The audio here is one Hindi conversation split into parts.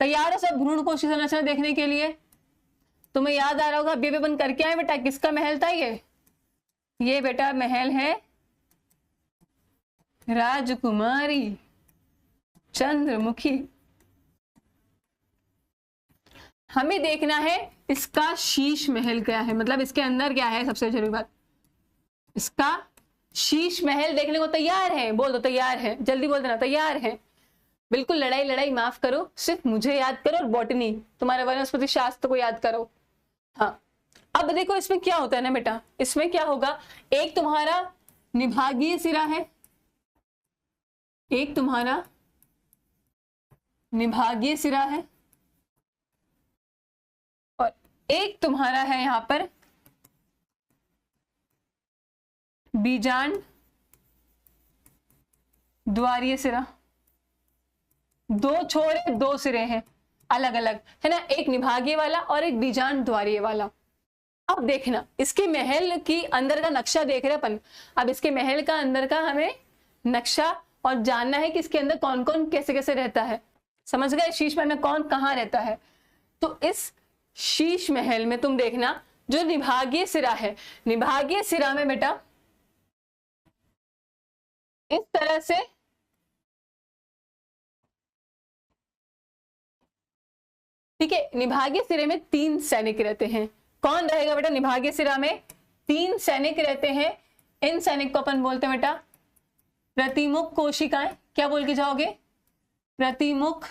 तैयार हो सब भ्रूण कोशिका संरचना देखने के लिए? तुम्हें याद आ रहा होगा, अभी अपन करके आए बेटा, किसका महल था ये बेटा महल है राजकुमारी चंद्रमुखी। हमें देखना है इसका शीश महल क्या है, मतलब इसके अंदर क्या है, सबसे जरूरी बात, इसका शीश महल देखने को तैयार है? बोल दो तैयार है, जल्दी बोल देना तैयार है। बिल्कुल, लड़ाई माफ करो, सिर्फ मुझे याद करो और बॉटनी, तुम्हारे वनस्पति शास्त्र को याद करो। हाँ, अब देखो इसमें क्या होता है ना बेटा, इसमें क्या होगा, एक तुम्हारा निभागीय सिरा है, एक तुम्हारा निभागीय सिरा है, और एक तुम्हारा है यहां पर बीजांड द्वारीय सिरा। दो छोरे दो सिरे हैं अलग अलग, है ना, एक निभागीय वाला और एक बीजांड द्वारीय वाला। अब देखना इसके महल की अंदर का नक्शा देख रहे अपन। अब इसके महल का अंदर का हमें नक्शा और जानना है कि इसके अंदर कौन कौन कैसे कैसे रहता है। समझ गए, शीश महल में कौन कहाँ रहता है। तो इस शीश महल में तुम देखना जो निभागीय सिरा है, निभागीय सिरा में बेटा इस तरह से ठीक है, निभागीय सिरे में 3 सैनिक रहते हैं। कौन रहेगा बेटा निभागीय सिरा में? 3 सैनिक रहते हैं। इन सैनिक को अपन बोलते हैं बेटा प्रतिमुख कोशिकाएं। क्या बोल के जाओगे? प्रतिमुख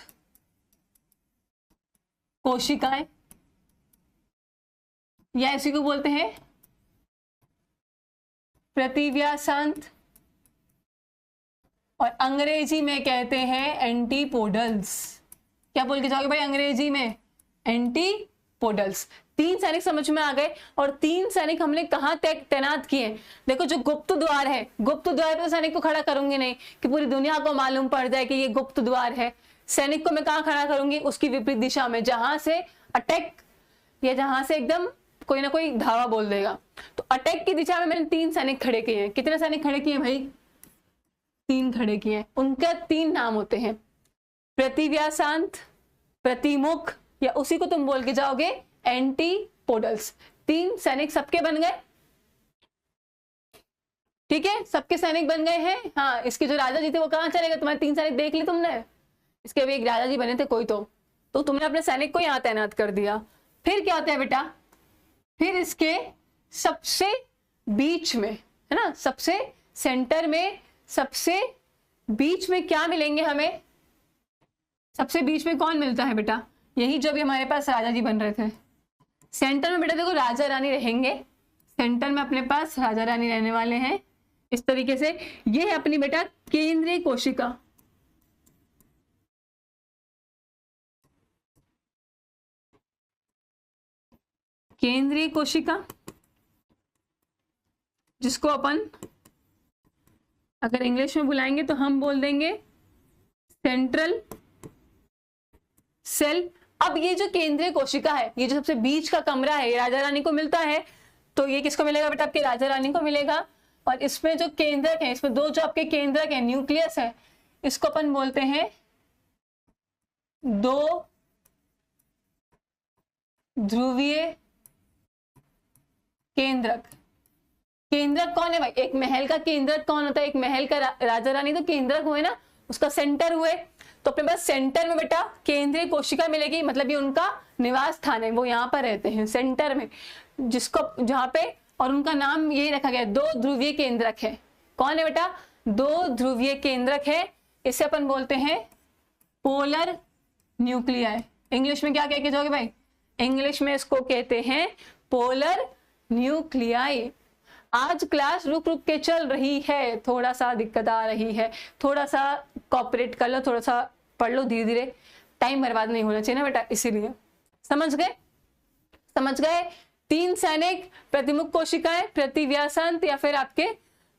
कोशिकाएं, या इसी को बोलते हैं प्रतिव्यासांत, और अंग्रेजी में कहते हैं एंटीपोडल्स। क्या बोल के जाओगे भाई अंग्रेजी में? एंटीपोडल्स। 3 सैनिक समझ में आ गए। और 3 सैनिक हमने कहां तैनात किए? देखो जो गुप्त द्वार है, गुप्त द्वार पे सैनिक को खड़ा करूंगी नहीं कि पूरी दुनिया को मालूम पड़ जाए कि ये गुप्त द्वार है। सैनिक को मैं कहां खड़ा करूंगी? उसकी विपरीत दिशा में, जहां से अटैक या जहां से एकदम कोई ना कोई धावा बोल देगा। तो अटैक की दिशा में मैंने 3 सैनिक खड़े किए हैं। कितने सैनिक खड़े किए भाई? 3 खड़े किए हैं। उनका 3 नाम होते हैं प्रतिव्यासांत, प्रतिमुख, या उसी को तुम बोल के जाओगे एंटीपोडल्स। 3 सैनिक सबके बन गए, ठीक है, सबके सैनिक बन गए हैं। हाँ, इसके जो राजा जी थे वो कहां चले गए? तुम्हारे 3 सैनिक देख ली तुमने। इसके भी एक राजा जी बने थे कोई, तो तुमने अपने सैनिक को यहां तैनात कर दिया। फिर क्या होता है बेटा? फिर इसके सबसे बीच में, है ना, सबसे सेंटर में, सबसे बीच में क्या मिलेंगे हमें? सबसे बीच में कौन मिलता है बेटा? यही जो भी हमारे पास राजा जी बन रहे थे। सेंटर में बेटा देखो राजा रानी रहेंगे। सेंटर में अपने पास राजा रानी रहने वाले हैं इस तरीके से। ये है अपनी बेटा केंद्रीय कोशिका। केंद्रीय कोशिका, जिसको अपन अगर इंग्लिश में बुलाएंगे तो हम बोल देंगे सेंट्रल सेल। अब ये जो केंद्रीय कोशिका है, ये जो सबसे बीच का कमरा है, ये राजा रानी को मिलता है। तो ये किसको मिलेगा बेटा? आपके राजा रानी को मिलेगा। और इसमें जो केंद्रक है, इसमें 2 जो आपके केंद्रक है, न्यूक्लियस है, इसको अपन बोलते हैं 2 ध्रुवीय केंद्रक। केंद्रक कौन है भाई? एक महल का केंद्रक कौन होता है? एक महल का राजा रानी तो केंद्रक हुए ना, उसका सेंटर हुए। तो अपने पास सेंटर में बेटा केंद्रीय कोशिका मिलेगी, मतलब ये उनका निवास स्थान है, वो यहाँ पर रहते हैं सेंटर में, जिसको जहाँ पे, और उनका नाम यही रखा गया 2 ध्रुवीय केंद्रक है। कौन है बेटा? 2 ध्रुवीय केंद्रक है। इसे अपन बोलते हैं पोलर न्यूक्लियाई। इंग्लिश में क्या कह के जाओगे भाई? इंग्लिश में इसको कहते हैं पोलर न्यूक्लियाई। आज क्लास रुक रुक के चल रही है, थोड़ा सा दिक्कत आ रही है, थोड़ा सा कॉपरेट कर लो, थोड़ा सा पढ़ लो धीरे धीरे, टाइम बर्बाद नहीं होना चाहिए ना बेटा, इसीलिए। समझ गए? समझ गए? 3 सैनिक, प्रतिमुख कोशिकाएं, प्रतिव्यासांत, या फिर आपके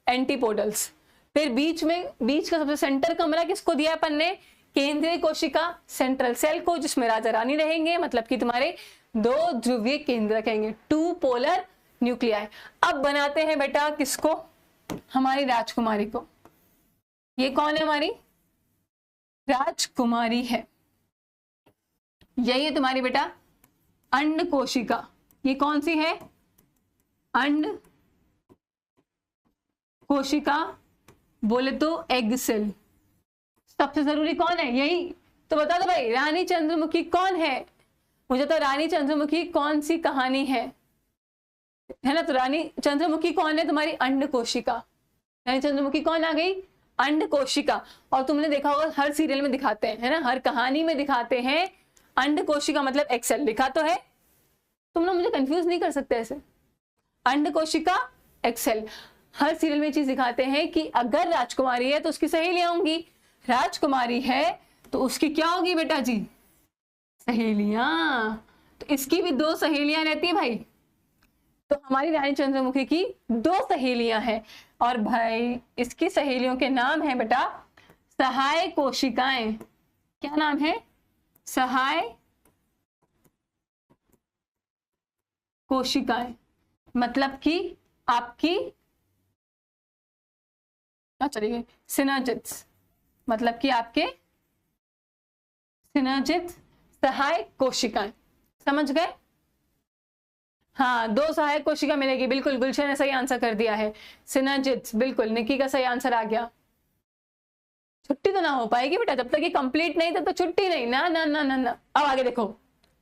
एंटीपोडल्स। फिर बीच में, बीच का सबसे सेंटर कमरा किसको दिया अपन ने? केंद्रीय कोशिका, सेंट्रल सेल को, जिसमें राजा रानी रहेंगे, मतलब कि तुम्हारे 2 ध्रुवीय केंद्र रहेंगे, 2 पोलर न्यूक्लियाई। अब बनाते हैं बेटा किसको? हमारी राजकुमारी को। ये कौन है? हमारी राजकुमारी है। यही है तुम्हारी बेटा अंड कोशिका। ये कौन सी है? अंड कोशिका, बोले तो एग सेल। सबसे जरूरी कौन है? यही तो बता दो भाई, रानी चंद्रमुखी कौन है? मुझे तो रानी चंद्रमुखी कौन सी कहानी है ना? तो रानी चंद्रमुखी कौन है? तुम्हारी अंड कोशिका। रानी चंद्रमुखी कौन आ गई? अंड कोशिका। और तुमने देखा होगा हर सीरियल में दिखाते हैं, है ना, हर कहानी में दिखाते हैं अंड कोशिका मतलब एक्सेल। लिखा तो है, तुम लोग मुझे कंफ्यूज नहीं कर सकते ऐसे। अंड कोशिका एक्सेल, हर सीरियल में चीज दिखाते हैं कि अगर राजकुमारी है तो उसकी सहेलियां होंगी, राजकुमारी है तो उसकी क्या होगी बेटा जी? सहेलियां। तो इसकी भी 2 सहेलियां रहती है भाई। तो हमारी रानी चंद्रमुखी की 2 सहेलियां हैं, और भाई इसकी सहेलियों के नाम है बेटा सहाय कोशिकाएं। क्या नाम है? सहाय कोशिकाएं। मतलब कि आपकी चलिए सिनर्जिट्स, मतलब कि आपके सिनर्जिट्स सहाय कोशिकाएं। समझ गए? हाँ, 2 सहायक कोशिका मिलेगी। बिल्कुल, गुलशन ने सही आंसर कर दिया है, सिनर्जिट्स। बिल्कुल, निकी का सही आंसर आ गया। छुट्टी तो ना हो पाएगी बेटा, जब तक ये कंप्लीट नहीं था तो छुट्टी नहीं। ना ना ना ना ना। अब आगे देखो,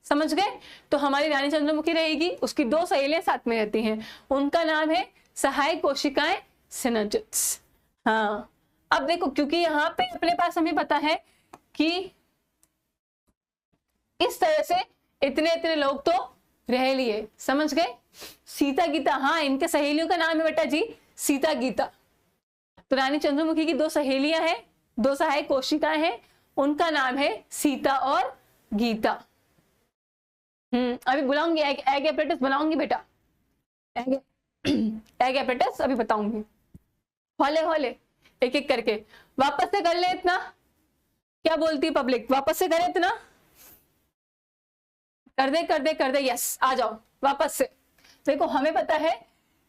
समझ गए? तो हमारी रानी चंद्रमुखी रहेगी, उसकी 2 सहेलियां साथ में रहती हैं, उनका नाम है सहायक कोशिकाएं, सिनर्जिट्स। हाँ, अब देखो, क्योंकि यहाँ पे अपने पास हमें पता है कि इस तरह से इतने इतने लोग तो रह लिए। समझ गए? सीता गीता, हाँ, इनके सहेलियों का नाम है बेटा जी सीता गीता। तो रानी चंद्रमुखी की 2 सहेलियां हैं, 2 सहायक कोशिकाएं हैं, उनका नाम है सीता और गीता। अभी बुलाऊंगी, एग एपरेटस बनाऊंगी बेटा, एग एपरेटस अभी बताऊंगी। हौले हौले एक एक करके वापस से कर ले इतना। क्या बोलती पब्लिक? वापस से करे इतना, कर दे कर दे कर दे। यस, आ जाओ वापस से। देखो, हमें पता है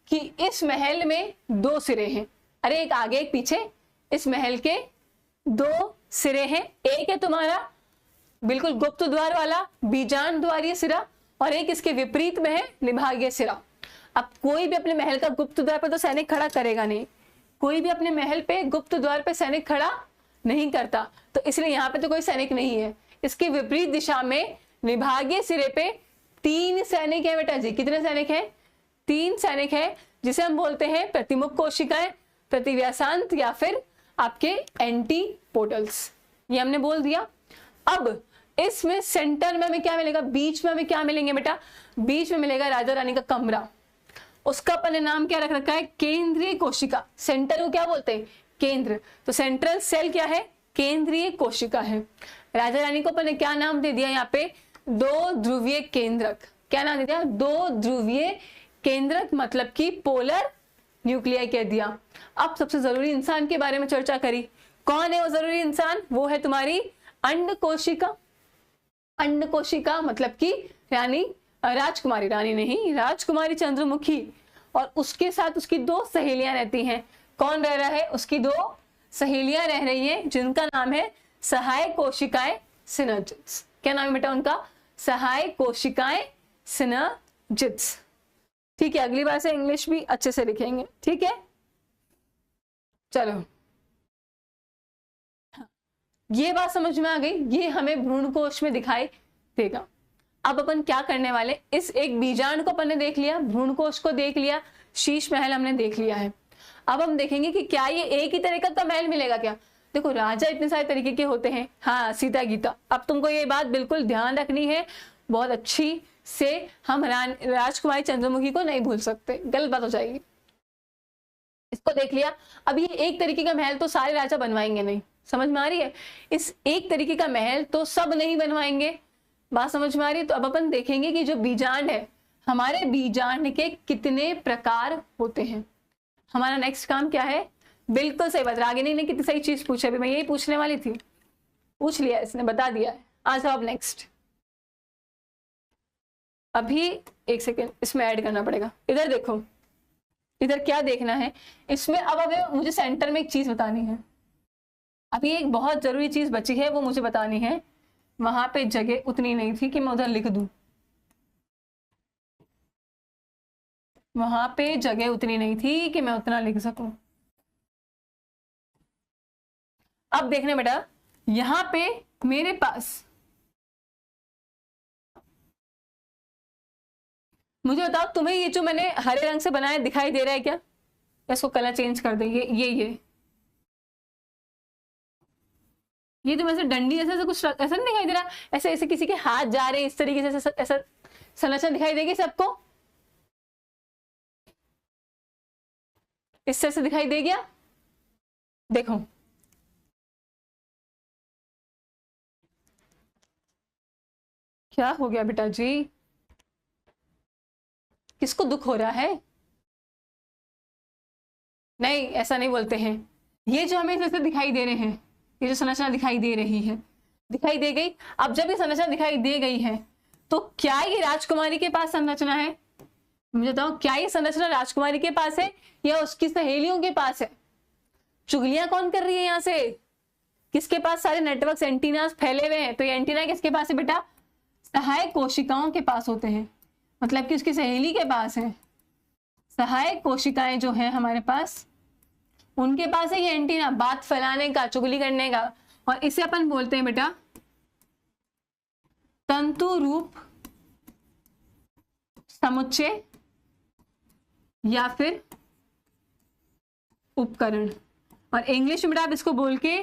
कि इस महल में 2 सिरे हैं। अरे एक आगे एक पीछे, इस महल के 2 सिरे हैं। एक है तुम्हारा बिल्कुल गुप्त द्वार वाला बीजान द्वारीय सिरा, और एक इसके विपरीत में है निभागीय सिरा। अब कोई भी अपने महल का गुप्त द्वार पर तो सैनिक खड़ा करेगा नहीं, कोई भी अपने महल पे गुप्त द्वार पे सैनिक खड़ा नहीं करता, तो इसलिए यहाँ पे तो कोई सैनिक नहीं है। इसके विपरीत दिशा में निभागीय सिरे पे 3 सैनिक है बेटा जी। कितने सैनिक हैं? 3 सैनिक है, जिसे हम बोलते हैं प्रतिमुख कोशिकाएं, प्रतिव्यासांत, या फिर आपके एंटी पोर्टल्स। ये हमने बोल दिया। अब इसमें सेंटर में हमें क्या मिलेगा? बीच में हमें क्या मिलेंगे बेटा? बीच में मिलेगा राजा रानी का कमरा। उसका अपन ने नाम क्या रख रखा है? केंद्रीय कोशिका। सेंटर को क्या बोलते हैं? केंद्र। तो सेंट्रल सेल क्या है? केंद्रीय कोशिका है। राजा रानी को अपन ने क्या नाम दे दिया यहाँ पे? 2 ध्रुवीय केंद्रक। क्या नाम दे दिया? 2 ध्रुवीय केंद्रक, मतलब कि पोलर न्यूक्लियाई कह दिया। अब सबसे जरूरी इंसान के बारे में चर्चा करी। कौन है वो जरूरी इंसान? वो है तुम्हारी अंड कोशिका। अंड कोशिका मतलब कि रानी, राजकुमारी, रानी नहीं, राजकुमारी चंद्रमुखी, और उसके साथ उसकी 2 सहेलियां रहती हैं। कौन रह रहा है? उसकी 2 सहेलियां रह रही हैं, जिनका नाम है सहायक कोशिकाएं, सिनर्जिट्स। क्या नाम है बेटा उनका? सहायक कोशिकाएं, सिनर्जिट्स। ठीक है, अगली बार से इंग्लिश भी अच्छे से लिखेंगे, ठीक है? चलो, ये बात समझ में आ गई। ये हमें भ्रूणकोश में दिखाई देगा। अब अपन क्या करने वाले, इस एक बीजांड को अपन ने देख लिया, भ्रूणकोश को देख लिया, शीश महल हमने देख लिया है। अब हम देखेंगे कि क्या ये एक ही तरीका का महल मिलेगा क्या? देखो, राजा इतने सारे तरीके के होते हैं। हाँ, सीता गीता, अब तुमको ये बात बिल्कुल ध्यान रखनी है बहुत अच्छी से। हम राजकुमारी चंद्रमुखी को नहीं भूल सकते, गलत बात हो जाएगी। इसको देख लिया। अब ये एक तरीके का महल तो सारे राजा बनवाएंगे नहीं, समझ में आ रही है? इस एक तरीके का महल तो सब नहीं बनवाएंगे, बात समझ में आ रही है? तो अब अपन देखेंगे कि जो बीजांड है, हमारे बीजांड के कितने प्रकार होते हैं। हमारा नेक्स्ट काम क्या है? बिल्कुल सही बात, रागिनी ने कितनी सही चीज पूछी। अभी मैं यही पूछने वाली थी, पूछ लिया, इसने बता दिया है। आ जाओ अब नेक्स्ट। अभी एक सेकेंड, इसमें ऐड करना पड़ेगा। इधर देखो, इधर क्या देखना है इसमें। अब मुझे सेंटर में एक चीज बतानी है। अभी एक बहुत जरूरी चीज बची है, वो मुझे बतानी है। वहां पे जगह उतनी नहीं थी कि मैं उधर लिख दूं, वहां पे जगह उतनी नहीं थी कि मैं उतना लिख सकूं। अब देखने बेटा, यहां पे मेरे पास, मुझे बताओ तुम्हें ये जो मैंने हरे रंग से बनाया दिखाई दे रहा है क्या? इसको कलर चेंज कर देंगे। ये तो वैसे डंडी ऐसा कुछ ऐसा नहीं दिखाई दे रहा, ऐसे ऐसे किसी के हाथ जा रहे हैं इस तरीके से, ऐसा संरचना दिखाई देगी सबको? इस तरह से दिखाई दे गया? देखो क्या हो गया बेटा जी, किसको दुख हो रहा है? नहीं, ऐसा नहीं बोलते हैं। ये जो हमें जैसे दिखाई दे रहे हैं, ये जो संरचना दिखाई दे रही है, दिखाई दे गई। अब जब ये संरचना दिखाई दे गई है तो क्या ये राजकुमारी के पास संरचना है? मुझे बताओ, क्या ये संरचना राजकुमारी के पास है या उसकी सहेलियों के पास है? चुगलियां कौन कर रही है यहाँ से? किसके पास सारे नेटवर्क्स, एंटीनास फैले हुए हैं? तो ये एंटीना किसके पास है बेटा? सहायक कोशिकाओं के पास होते हैं, मतलब कि उसकी सहेली के पास है। सहायक कोशिकाएं जो है हमारे पास, उनके पास है ये एंटीना, बात फैलाने का, चुगली करने का। और इसे अपन बोलते हैं बेटा तंतु रूप समुच्चय या फिर उपकरण। और इंग्लिश में बेटा आप इसको बोल के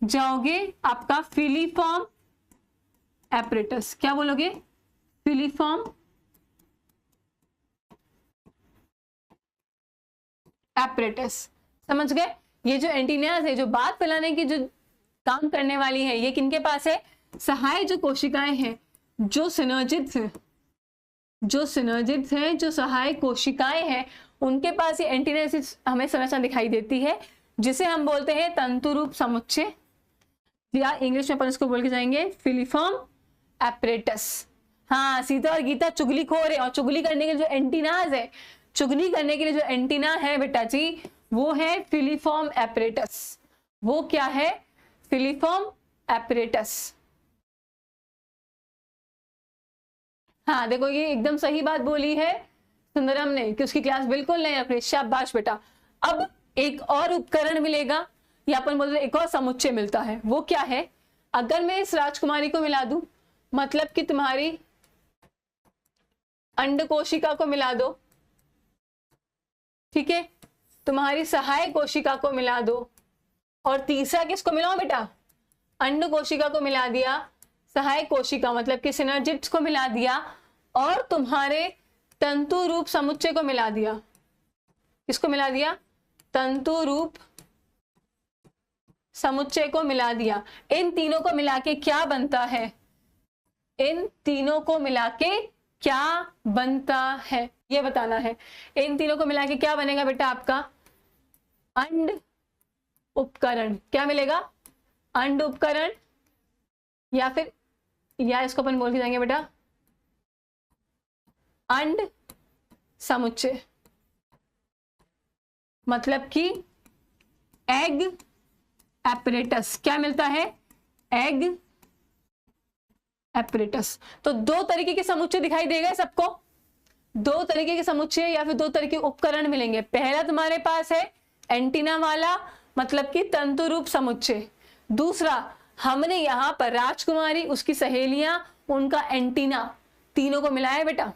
जाओगे आपका फिलीफॉर्म एपरेटस। क्या बोलोगे? Filiform apparatus. समझ गए? ये जो एंटीनास है, जो बात फैलाने की जो काम करने वाली है, ये किनके पास है? सहाय जो कोशिकाएं हैं, जो सिनर्जिड्स हैं, जो सहाय कोशिकाएं हैं, उनके पास ये एंटीनास हमें संरचना दिखाई देती है, जिसे हम बोलते हैं तंतुरूप समुच्चय, या इंग्लिश में अपन इसको बोल के जाएंगे फिलीफॉर्म एपरेटस। हाँ, सीता और गीता चुगलीखोर है, और चुगली करने के जो एंटीनास है, चुगली करने के लिए जो एंटीना है बेटा जी, वो है फिलीफॉर्म एपरेटस। वो क्या है? Filiform apparatus. हाँ देखो, ये एकदम सही बात बोली है सुंदरम ने कि उसकी क्लास बिल्कुल नहीं रख रही। शाबाश बेटा। अब एक और उपकरण मिलेगा, या अपन बोलते एक और समुच्चय मिलता है। वो क्या है? अगर मैं इस राजकुमारी को मिला दूं, मतलब कि तुम्हारी अंड कोशिका को मिला दो, ठीक है, तुम्हारी सहायक कोशिका को मिला दो, और तीसरा किसको मिलाओ बेटा? अंड कोशिका को मिला दिया, सहायक कोशिका मतलब कि सिनर्जिड्स को मिला दिया, और तुम्हारे तंतु रूप समुच्चय को मिला दिया। किसको मिला दिया? तंतु रूप समुच्चय को मिला दिया। इन तीनों को मिला के क्या बनता है? इन तीनों को मिला के क्या बनता है, ये बताना है। इन तीनों को मिला के क्या बनेगा बेटा आपका? अंड उपकरण। क्या मिलेगा? अंड उपकरण, या फिर या इसको अपन बोल के जाएंगे बेटा अंड समुच्चय, मतलब कि एग एपरेटस। क्या मिलता है? Egg apparatus. तो दो तरीके के समुच्चय दिखाई देगा सबको, दो तरीके के समुच्चय या फिर दो तरीके उपकरण मिलेंगे। पहला तुम्हारे पास है एंटीना वाला, मतलब कि तंतु रूप समुच्चय। दूसरा, हमने यहां पर राजकुमारी, उसकी सहेलियां, उनका एंटीना, तीनों को मिलाया बेटा।